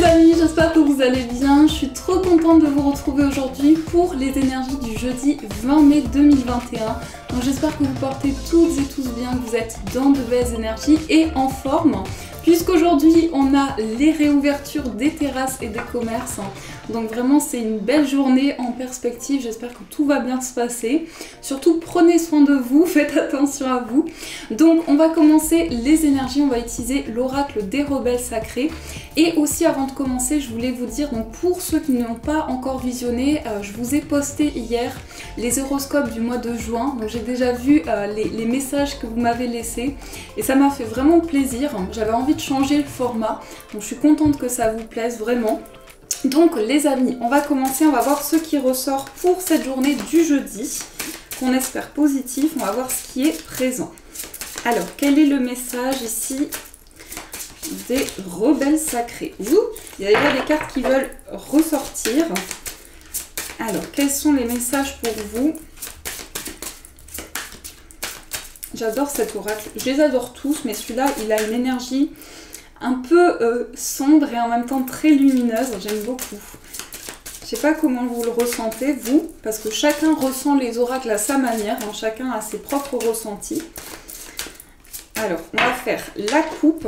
amis, j'espère que vous allez bien. Je suis trop contente de vous retrouver aujourd'hui pour les énergies du jeudi 20 mai 2021. Donc j'espère que vous portez toutes et tous bien, que vous êtes dans de belles énergies et en forme. Puisqu'aujourd'hui on a les réouvertures des terrasses et des commerces. Donc vraiment c'est une belle journée en perspective, j'espère que tout va bien se passer. Surtout prenez soin de vous, faites attention à vous. Donc on va commencer les énergies, on va utiliser l'oracle des rebelles sacrés. Et aussi avant de commencer, je voulais vous dire, donc pour ceux qui n'ont pas encore visionné, je vous ai posté hier les horoscopes du mois de juin. Donc j'ai déjà vu les messages que vous m'avez laissés et ça m'a fait vraiment plaisir. J'avais envie de changer le format, donc je suis contente que ça vous plaise vraiment. Donc les amis, on va commencer, on va voir ce qui ressort pour cette journée du jeudi, qu'on espère positif, on va voir ce qui est présent. Alors, quel est le message ici des rebelles sacrés? Ouh, il y a déjà des cartes qui veulent ressortir. Alors, quels sont les messages pour vous? J'adore cet oracle, je les adore tous, mais celui-là, il a une énergie un peu sombre et en même temps très lumineuse, j'aime beaucoup. Je sais pas comment vous le ressentez, vous, parce que chacun ressent les oracles à sa manière, hein, chacun a ses propres ressentis. Alors, on va faire la coupe.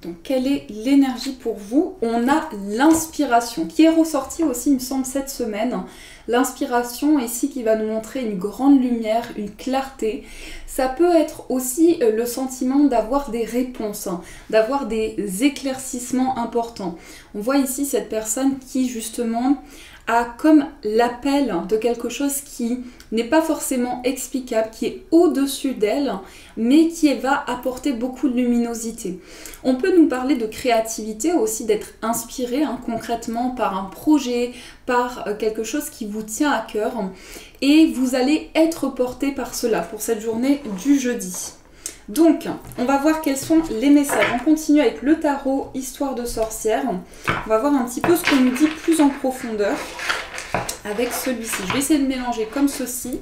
Donc, quelle est l'énergie pour vous? On a l'inspiration, qui est ressortie aussi, il me semble, cette semaine. L'inspiration ici qui va nous montrer une grande lumière, une clarté. Ça peut être aussi le sentiment d'avoir des réponses, hein, d'avoir des éclaircissements importants. On voit ici cette personne qui justement a comme l'appel de quelque chose qui n'est pas forcément explicable, qui est au-dessus d'elle, mais qui va apporter beaucoup de luminosité. On peut nous parler de créativité aussi, d'être inspiré hein, concrètement par un projet, par quelque chose qui vous tient à cœur, et vous allez être porté par cela pour cette journée du jeudi. Donc, on va voir quels sont les messages. On continue avec le tarot Histoire de sorcière. On va voir un petit peu ce qu'on nous dit plus en profondeur avec celui-ci. Je vais essayer de mélanger comme ceci.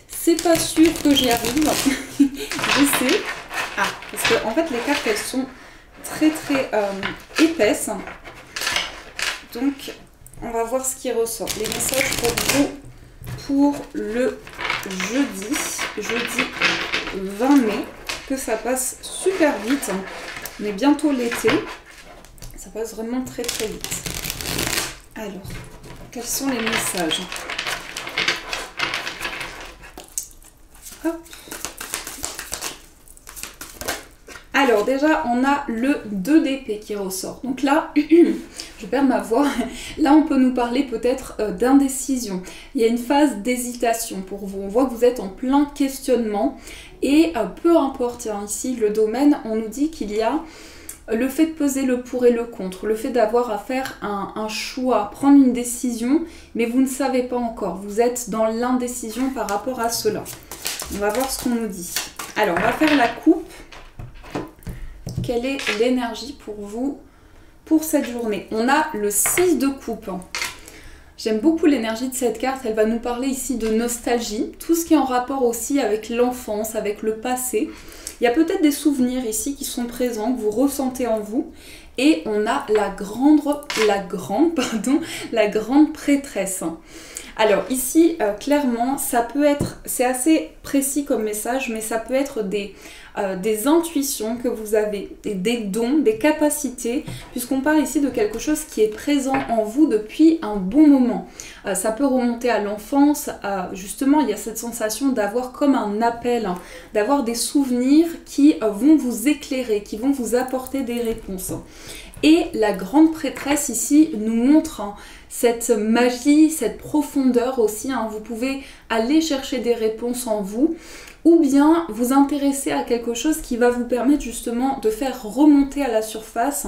C'est pas sûr que j'y arrive. J'essaie. Ah, parce que en fait, les cartes, elles sont très épaisses. Donc, on va voir ce qui ressort. Les messages pour vous pour le jeudi 20 mai. Que ça passe super vite. On est bientôt l'été. Ça passe vraiment très vite. Alors, quels sont les messages? Hop. Alors déjà, on a le 2 d'épée qui ressort. Donc là, je perds ma voix. Là, on peut nous parler peut-être d'indécision. Il y a une phase d'hésitation pour vous. On voit que vous êtes en plein questionnement. Et peu importe, hein, ici, le domaine, on nous dit qu'il y a le fait de peser le pour et le contre, le fait d'avoir à faire un choix, prendre une décision, mais vous ne savez pas encore. Vous êtes dans l'indécision par rapport à cela. On va voir ce qu'on nous dit. Alors, on va faire la coupe. Quelle est l'énergie pour vous pour cette journée? On a le 6 de coupe. J'aime beaucoup l'énergie de cette carte, elle va nous parler ici de nostalgie, tout ce qui est en rapport aussi avec l'enfance, avec le passé. Il y a peut-être des souvenirs ici qui sont présents, que vous ressentez en vous. Et on a la grande prêtresse. Alors ici, clairement, ça peut être, c'est assez précis comme message, mais ça peut être des intuitions que vous avez, des dons, des capacités, puisqu'on parle ici de quelque chose qui est présent en vous depuis un bon moment. Ça peut remonter à l'enfance, justement il y a cette sensation d'avoir comme un appel, hein, d'avoir des souvenirs qui vont vous éclairer, qui vont vous apporter des réponses. Et la grande prêtresse ici nous montre hein, cette magie, cette profondeur aussi. Hein. Vous pouvez aller chercher des réponses en vous ou bien vous intéresser à quelque chose qui va vous permettre justement de faire remonter à la surface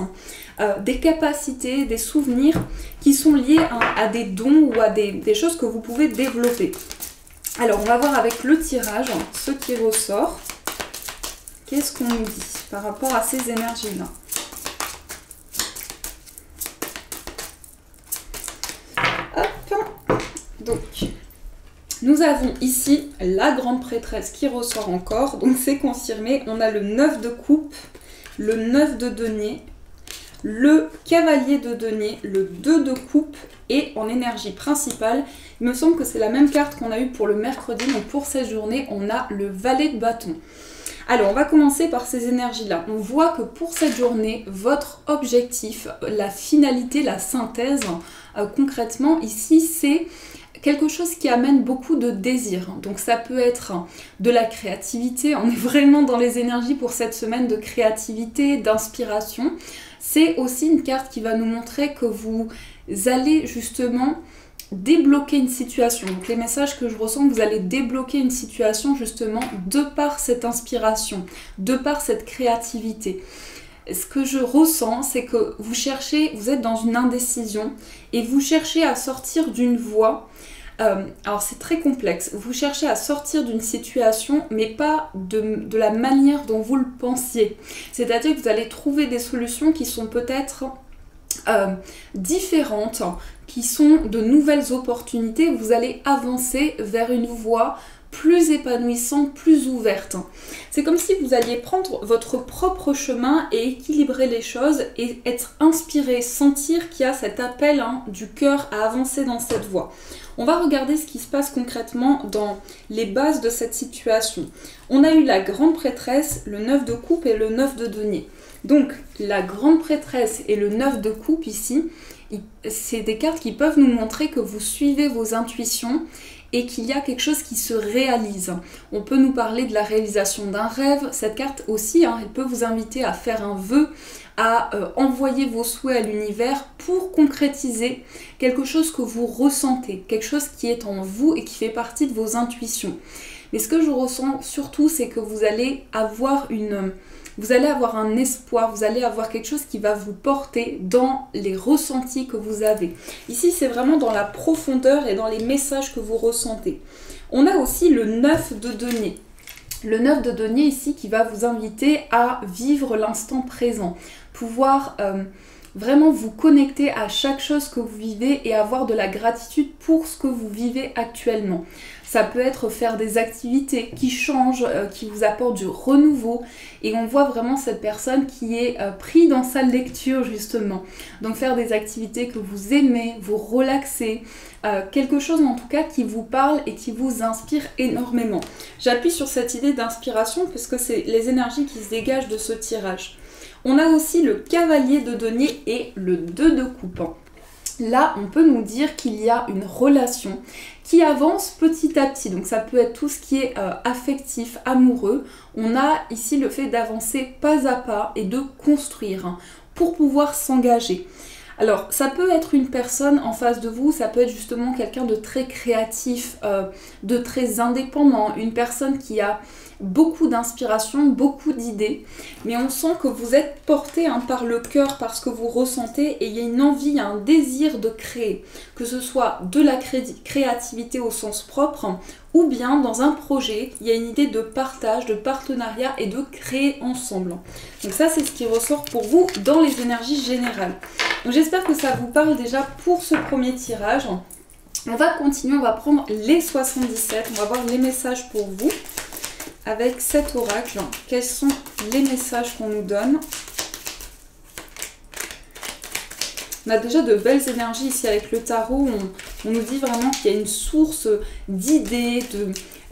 des capacités, des souvenirs qui sont liés à des dons ou à des choses que vous pouvez développer. Alors on va voir avec le tirage ce qui ressort. Qu'est-ce qu'on nous dit par rapport à ces énergies-là? Donc, nous avons ici la grande prêtresse qui ressort encore, donc c'est confirmé. On a le 9 de coupe, le 9 de denier, le cavalier de denier, le 2 de coupe et en énergie principale, il me semble que c'est la même carte qu'on a eue pour le mercredi, donc pour cette journée, on a le valet de bâton. Alors, on va commencer par ces énergies-là. On voit que pour cette journée, votre objectif, la finalité, la synthèse, concrètement, ici, c'est quelque chose qui amène beaucoup de désir. Donc ça peut être de la créativité, on est vraiment dans les énergies pour cette semaine de créativité, d'inspiration. C'est aussi une carte qui va nous montrer que vous allez justement débloquer une situation. Donc les messages que je ressens, vous allez débloquer une situation justement de par cette inspiration, de par cette créativité. Ce que je ressens, c'est que vous cherchez, vous êtes dans une indécision et vous cherchez à sortir d'une voie. Alors c'est très complexe, vous cherchez à sortir d'une situation mais pas de la manière dont vous le pensiez. C'est-à-dire que vous allez trouver des solutions qui sont peut-être différentes, qui sont de nouvelles opportunités. Vous allez avancer vers une voie plus épanouissante, plus ouverte. C'est comme si vous alliez prendre votre propre chemin et équilibrer les choses et être inspiré, sentir qu'il y a cet appel du cœur à avancer dans cette voie. On va regarder ce qui se passe concrètement dans les bases de cette situation. On a eu la grande prêtresse, le 9 de coupe et le 9 de denier. Donc la grande prêtresse et le 9 de coupe ici, c'est des cartes qui peuvent nous montrer que vous suivez vos intuitions et qu'il y a quelque chose qui se réalise. On peut nous parler de la réalisation d'un rêve. Cette carte aussi, elle peut vous inviter à faire un vœu, à envoyer vos souhaits à l'univers pour concrétiser quelque chose que vous ressentez, quelque chose qui est en vous et qui fait partie de vos intuitions. Mais ce que je ressens surtout, c'est que vous allez avoir un espoir, vous allez avoir quelque chose qui va vous porter dans les ressentis que vous avez. Ici, c'est vraiment dans la profondeur et dans les messages que vous ressentez. On a aussi le 9 de denier. Le 9 de denier ici qui va vous inviter à vivre l'instant présent, pouvoir vraiment vous connecter à chaque chose que vous vivez et avoir de la gratitude pour ce que vous vivez actuellement. Ça peut être faire des activités qui changent, qui vous apportent du renouveau. Et on voit vraiment cette personne qui est prise dans sa lecture justement. Donc faire des activités que vous aimez, vous relaxer. Quelque chose en tout cas qui vous parle et qui vous inspire énormément. J'appuie sur cette idée d'inspiration puisque c'est les énergies qui se dégagent de ce tirage. On a aussi le cavalier de denier et le 2 de coupe. Là, on peut nous dire qu'il y a une relation qui avance petit à petit. Donc ça peut être tout ce qui est affectif, amoureux. On a ici le fait d'avancer pas à pas et de construire pour pouvoir s'engager. Alors, ça peut être une personne en face de vous, ça peut être justement quelqu'un de très créatif, de très indépendant, une personne qui a beaucoup d'inspiration, beaucoup d'idées, mais on sent que vous êtes porté par le cœur, par ce que vous ressentez, et il y a une envie, il y a un désir de créer, que ce soit de la créativité au sens propre, ou bien dans un projet, il y a une idée de partage, de partenariat et de créer ensemble. Donc ça, c'est ce qui ressort pour vous dans les énergies générales. Donc j'espère que ça vous parle déjà pour ce premier tirage. On va continuer, on va prendre les 77, on va voir les messages pour vous. Avec cet oracle, quels sont les messages qu'on nous donne? On a déjà de belles énergies ici avec le tarot. On nous dit vraiment qu'il y a une source d'idées,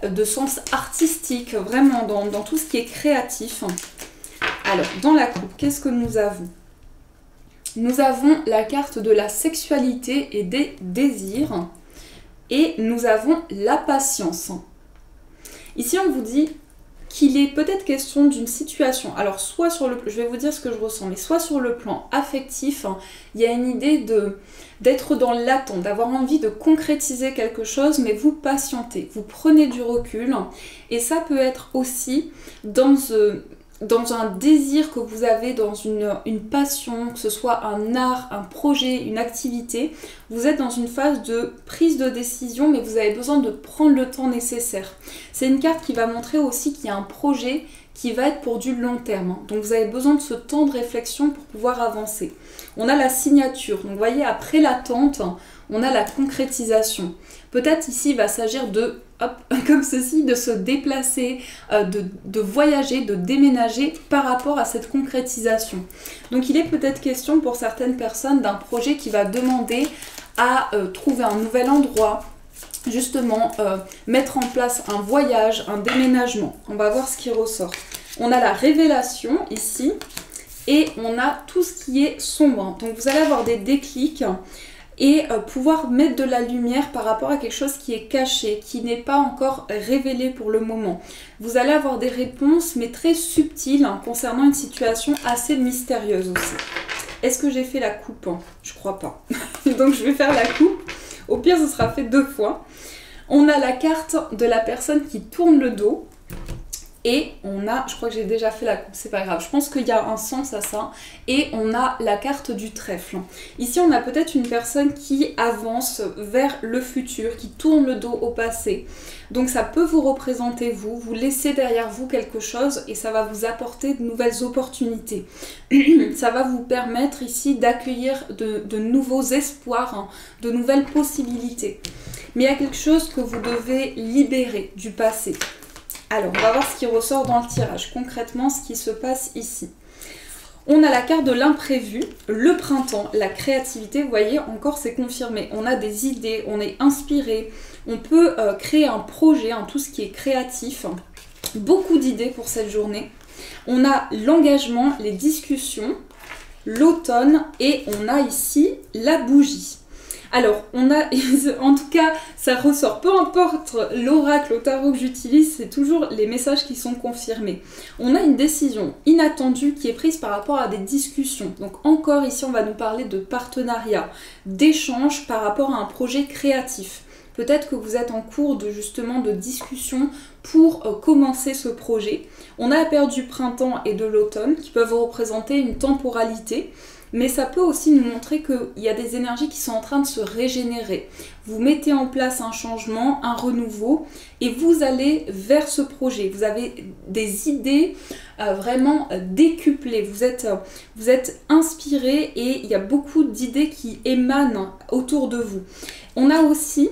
de sens artistique, vraiment dans tout ce qui est créatif. Alors, dans la coupe, qu'est-ce que nous avons? Nous avons la carte de la sexualité et des désirs. Et nous avons la patience. Ici, on vous dit qu'il est peut-être question d'une situation, alors soit sur le, je vais vous dire ce que je ressens, mais soit sur le plan affectif, il y a une idée d'être dans l'attente, d'avoir envie de concrétiser quelque chose, mais vous patientez, vous prenez du recul, et ça peut être aussi dans un désir que vous avez, dans une passion, que ce soit un art, un projet, une activité, vous êtes dans une phase de prise de décision, mais vous avez besoin de prendre le temps nécessaire. C'est une carte qui va montrer aussi qu'il y a un projet qui va être pour du long terme. Donc vous avez besoin de ce temps de réflexion pour pouvoir avancer. On a la signature. Donc vous voyez, après l'attente, on a la concrétisation. Peut-être ici, il va s'agir de, hop, comme ceci, de se déplacer, de voyager, de déménager par rapport à cette concrétisation. Donc il est peut-être question pour certaines personnes d'un projet qui va demander à trouver un nouvel endroit, justement mettre en place un voyage, un déménagement. On va voir ce qui ressort. On a la révélation ici et on a tout ce qui est sombre. Donc vous allez avoir des déclics et pouvoir mettre de la lumière par rapport à quelque chose qui est caché, qui n'est pas encore révélé pour le moment. Vous allez avoir des réponses mais très subtiles concernant une situation assez mystérieuse aussi. Est-ce que j'ai fait la coupe? Je crois pas. Donc je vais faire la coupe. Au pire, ce sera fait 2 fois. On a la carte de la personne qui tourne le dos. Et on a, je crois que j'ai déjà fait la coupe, c'est pas grave. Je pense qu'il y a un sens à ça. Et on a la carte du trèfle. Ici, on a peut-être une personne qui avance vers le futur, qui tourne le dos au passé. Donc ça peut vous représenter vous laissez derrière vous quelque chose et ça va vous apporter de nouvelles opportunités. Ça va vous permettre ici d'accueillir de nouveaux espoirs, de nouvelles possibilités. Mais il y a quelque chose que vous devez libérer du passé. Alors, on va voir ce qui ressort dans le tirage. Concrètement, ce qui se passe ici. On a la carte de l'imprévu, le printemps, la créativité. Vous voyez, encore c'est confirmé. On a des idées, on est inspiré. On peut créer un projet, tout ce qui est créatif. Beaucoup d'idées pour cette journée. On a l'engagement, les discussions, l'automne et on a ici la bougie. Alors, on a, en tout cas, ça ressort, peu importe l'oracle au tarot que j'utilise, c'est toujours les messages qui sont confirmés. On a une décision inattendue qui est prise par rapport à des discussions. Donc encore ici, on va nous parler de partenariat, d'échange par rapport à un projet créatif. Peut-être que vous êtes en cours justement de discussion pour commencer ce projet. On a la période du printemps et de l'automne qui peuvent représenter une temporalité. Mais ça peut aussi nous montrer qu'il y a des énergies qui sont en train de se régénérer. Vous mettez en place un changement, un renouveau, et vous allez vers ce projet. Vous avez des idées vraiment décuplées. Vous êtes inspiré et il y a beaucoup d'idées qui émanent autour de vous. On a aussi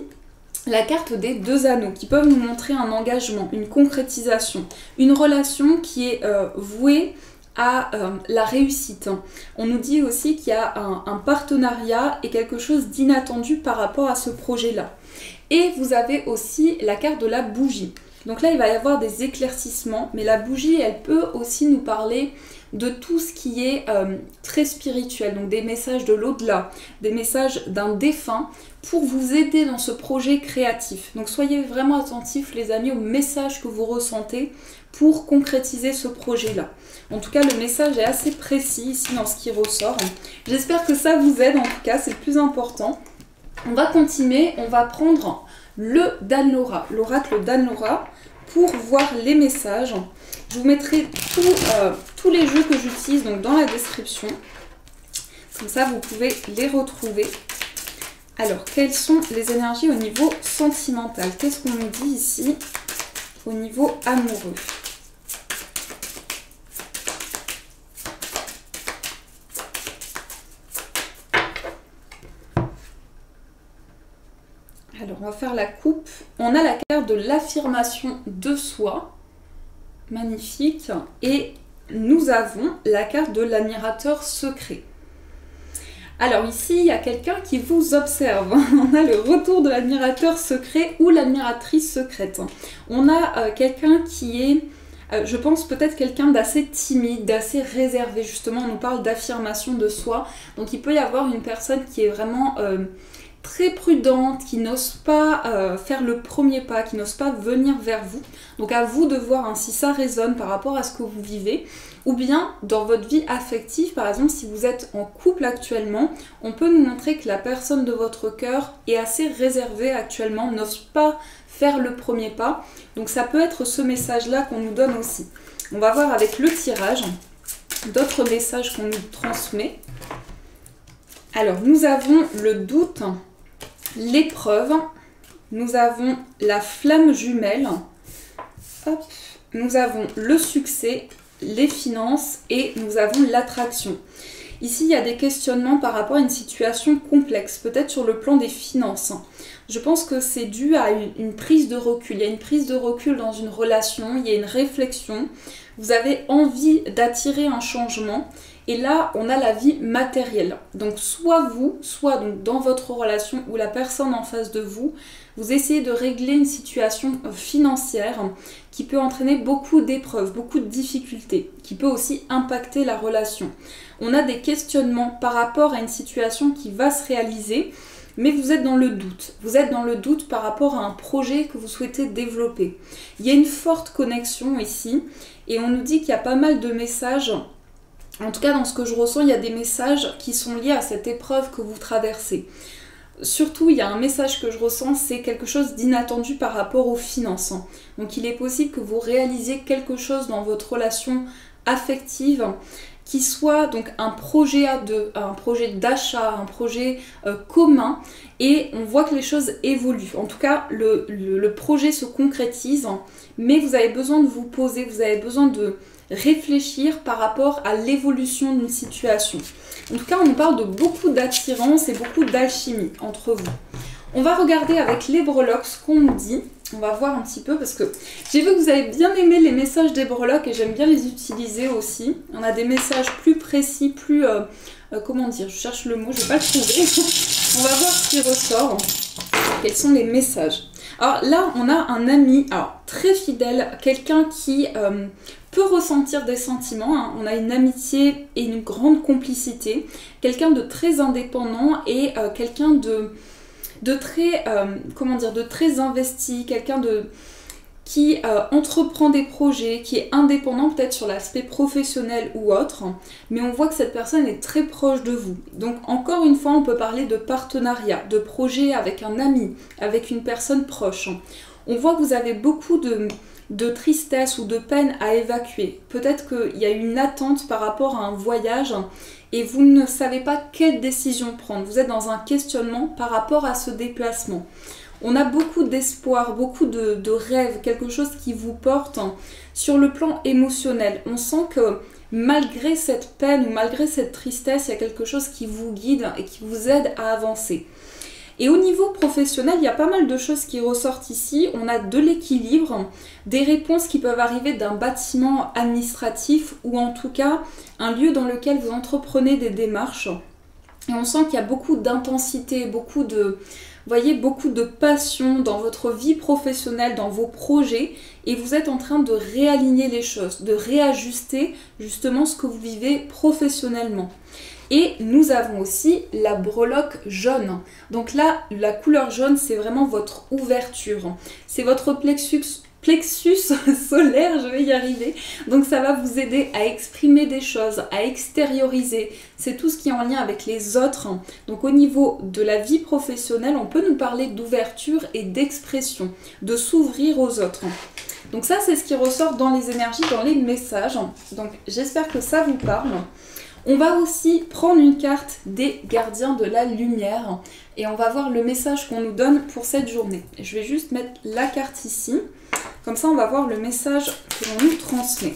la carte des 2 anneaux qui peuvent nous montrer un engagement, une concrétisation, une relation qui est vouée à la réussite. On nous dit aussi qu'il y a un partenariat et quelque chose d'inattendu par rapport à ce projet-là. Et vous avez aussi la carte de la bougie. Donc là, il va y avoir des éclaircissements, mais la bougie, elle peut aussi nous parler de tout ce qui est très spirituel, donc des messages de l'au-delà, des messages d'un défunt pour vous aider dans ce projet créatif. Donc soyez vraiment attentifs les amis aux messages que vous ressentez pour concrétiser ce projet-là. En tout cas, le message est assez précis ici dans ce qui ressort. J'espère que ça vous aide, en tout cas, c'est le plus important. On va continuer, on va prendre le Dan-Laura, l'oracle Dan-Laura, pour voir les messages. Je vous mettrai tous les jeux que j'utilise donc dans la description. Comme ça, vous pouvez les retrouver. Alors, quelles sont les énergies au niveau sentimental? Qu'est-ce qu'on nous dit ici au niveau amoureux? Alors, on va faire la coupe. On a la carte de l'affirmation de soi. Magnifique. Et nous avons la carte de l'admirateur secret. Alors ici, il y a quelqu'un qui vous observe. On a le retour de l'admirateur secret ou l'admiratrice secrète. On a quelqu'un qui est, je pense peut-être quelqu'un d'assez timide, d'assez réservé. Justement, on nous parle d'affirmation de soi. Donc il peut y avoir une personne qui est vraiment très prudente, qui n'ose pas faire le premier pas, qui n'ose pas venir vers vous. Donc à vous de voir si ça résonne par rapport à ce que vous vivez. Ou bien dans votre vie affective, par exemple si vous êtes en couple actuellement, on peut nous montrer que la personne de votre cœur est assez réservée actuellement, n'ose pas faire le premier pas. Donc ça peut être ce message-là qu'on nous donne aussi. On va voir avec le tirage d'autres messages qu'on nous transmet. Alors nous avons le doute, l'épreuve, nous avons la flamme jumelle, hop, nous avons le succès, les finances et nous avons l'attraction. Ici, il y a des questionnements par rapport à une situation complexe, peut-être sur le plan des finances. Je pense que c'est dû à une prise de recul. Il y a une prise de recul dans une relation, il y a une réflexion. Vous avez envie d'attirer un changement. Et là, on a la vie matérielle. Donc soit vous, soit donc dans votre relation ou la personne en face de vous, vous essayez de régler une situation financière qui peut entraîner beaucoup d'épreuves, beaucoup de difficultés, qui peut aussi impacter la relation. On a des questionnements par rapport à une situation qui va se réaliser, mais vous êtes dans le doute. Vous êtes dans le doute par rapport à un projet que vous souhaitez développer. Il y a une forte connexion ici, et on nous dit qu'il y a pas mal de messages. En tout cas, dans ce que je ressens, il y a des messages qui sont liés à cette épreuve que vous traversez. Surtout, il y a un message que je ressens, c'est quelque chose d'inattendu par rapport aux finances. Donc il est possible que vous réalisiez quelque chose dans votre relation affective qui soit donc un projet à deux, un projet d'achat, un projet commun, et on voit que les choses évoluent. En tout cas, le projet se concrétise, mais vous avez besoin de vous poser, vous avez besoin de réfléchir par rapport à l'évolution d'une situation. En tout cas, on nous parle de beaucoup d'attirance et beaucoup d'alchimie entre vous. On va regarder avec les breloques ce qu'on nous dit. On va voir un petit peu parce que j'ai vu que vous avez bien aimé les messages des breloques et j'aime bien les utiliser aussi. On a des messages plus précis, plus... comment dire, je cherche le mot, je ne vais pas le trouver. On va voir ce qui ressort. Quels sont les messages? Alors là, on a un ami très fidèle, quelqu'un qui peut ressentir des sentiments. Hein. On a une amitié et une grande complicité. Quelqu'un de très indépendant et quelqu'un de très, de très investi, quelqu'un qui entreprend des projets, qui est indépendant peut-être sur l'aspect professionnel ou autre, mais on voit que cette personne est très proche de vous. Donc encore une fois, on peut parler de partenariat, de projet avec un ami, avec une personne proche. On voit que vous avez beaucoup de tristesse ou de peine à évacuer. Peut-être qu'il y a une attente par rapport à un voyage et vous ne savez pas quelle décision prendre. Vous êtes dans un questionnement par rapport à ce déplacement. On a beaucoup d'espoir, beaucoup de rêves, quelque chose qui vous porte sur le plan émotionnel. On sent que malgré cette peine ou malgré cette tristesse, il y a quelque chose qui vous guide et qui vous aide à avancer. Et au niveau professionnel, il y a pas mal de choses qui ressortent ici. On a de l'équilibre, des réponses qui peuvent arriver d'un bâtiment administratif ou en tout cas un lieu dans lequel vous entreprenez des démarches. Et on sent qu'il y a beaucoup d'intensité, beaucoup de passion dans votre vie professionnelle, dans vos projets, et vous êtes en train de réaligner les choses, de réajuster justement ce que vous vivez professionnellement. Et nous avons aussi la breloque jaune. Donc là, la couleur jaune, c'est vraiment votre ouverture. C'est votre plexus solaire, je vais y arriver. Donc ça va vous aider à exprimer des choses, à extérioriser. C'est tout ce qui est en lien avec les autres. Donc au niveau de la vie professionnelle, on peut nous parler d'ouverture et d'expression, de s'ouvrir aux autres. Donc ça, c'est ce qui ressort dans les énergies, dans les messages. Donc j'espère que ça vous parle. On va aussi prendre une carte des gardiens de la lumière et on va voir le message qu'on nous donne pour cette journée. Je vais juste mettre la carte ici, comme ça on va voir le message que l'on nous transmet.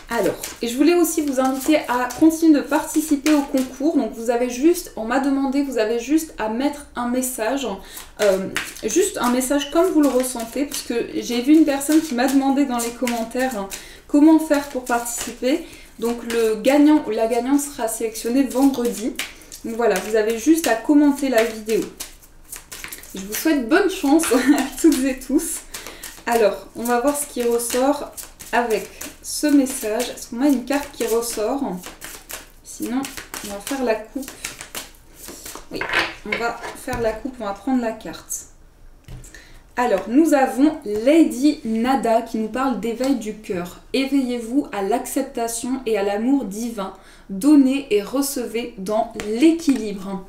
Alors, et je voulais aussi vous inviter à continuer de participer au concours. Donc vous avez juste, on m'a demandé, vous avez juste à mettre un message, comme vous le ressentez, parce que j'ai vu une personne qui m'a demandé dans les commentaires comment faire pour participer. Donc le gagnant ou la gagnante sera sélectionné vendredi. Donc voilà, vous avez juste à commenter la vidéo. Je vous souhaite bonne chance à toutes et tous. Alors, on va voir ce qui ressort avec ce message. Est-ce qu'on a une carte qui ressort? Sinon, on va faire la coupe. Oui, on va faire la coupe, on va prendre la carte. Alors, nous avons Lady Nada qui nous parle d'éveil du cœur. Éveillez-vous à l'acceptation et à l'amour divin. Donnez et recevez dans l'équilibre.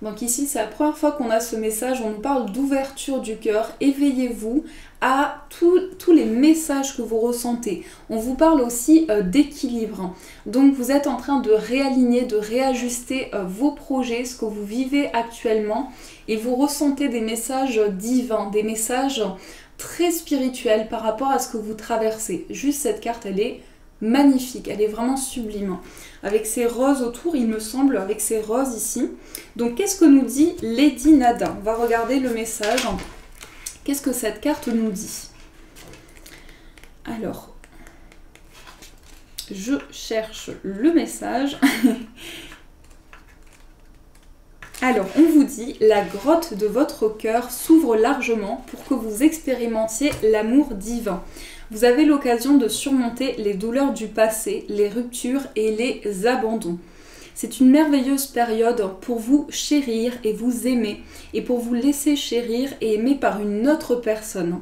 Donc ici, c'est la première fois qu'on a ce message. On nous parle d'ouverture du cœur. Éveillez-vous à tous les messages que vous ressentez. On vous parle aussi d'équilibre. Donc vous êtes en train de réaligner, de réajuster vos projets, ce que vous vivez actuellement. Et vous ressentez des messages divins, des messages très spirituels par rapport à ce que vous traversez. Juste cette carte, elle est magnifique, elle est vraiment sublime. Avec ces roses autour, il me semble, avec ces roses ici. Donc qu'est-ce que nous dit Lady Nada? On va regarder le message. Qu'est-ce que cette carte nous dit? Alors, je cherche le message. Alors, on vous dit, la grotte de votre cœur s'ouvre largement pour que vous expérimentiez l'amour divin. Vous avez l'occasion de surmonter les douleurs du passé, les ruptures et les abandons. C'est une merveilleuse période pour vous chérir et vous aimer, et pour vous laisser chérir et aimer par une autre personne.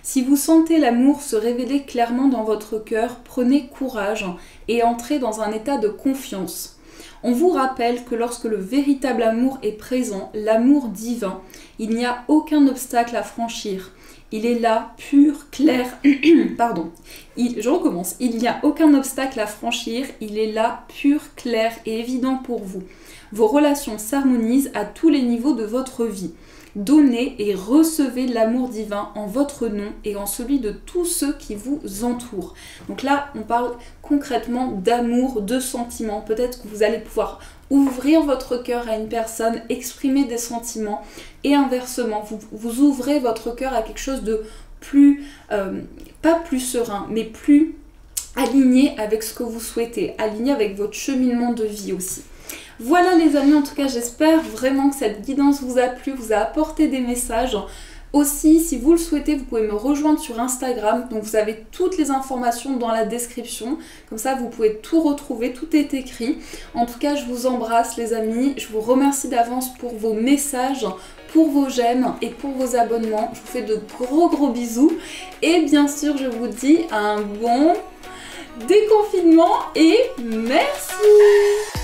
Si vous sentez l'amour se révéler clairement dans votre cœur, prenez courage et entrez dans un état de confiance. On vous rappelle que lorsque le véritable amour est présent, l'amour divin, il n'y a aucun obstacle à franchir. Il est là, pur, clair, pardon, je recommence. Il n'y a aucun obstacle à franchir, il est là, pur, clair et évident pour vous. Vos relations s'harmonisent à tous les niveaux de votre vie. Donnez et recevez l'amour divin en votre nom et en celui de tous ceux qui vous entourent. Donc là, on parle concrètement d'amour, de sentiments. Peut-être que vous allez pouvoir ouvrir votre cœur à une personne, exprimer des sentiments et inversement, vous ouvrez votre cœur à quelque chose de plus, pas plus serein, mais plus aligné avec ce que vous souhaitez, aligné avec votre cheminement de vie aussi. Voilà les amis, en tout cas j'espère vraiment que cette guidance vous a plu, vous a apporté des messages. Aussi, si vous le souhaitez, vous pouvez me rejoindre sur Instagram, donc vous avez toutes les informations dans la description, comme ça vous pouvez tout retrouver, tout est écrit. En tout cas, je vous embrasse les amis, je vous remercie d'avance pour vos messages, pour vos j'aime et pour vos abonnements. Je vous fais de gros bisous et bien sûr je vous dis un bon déconfinement et merci!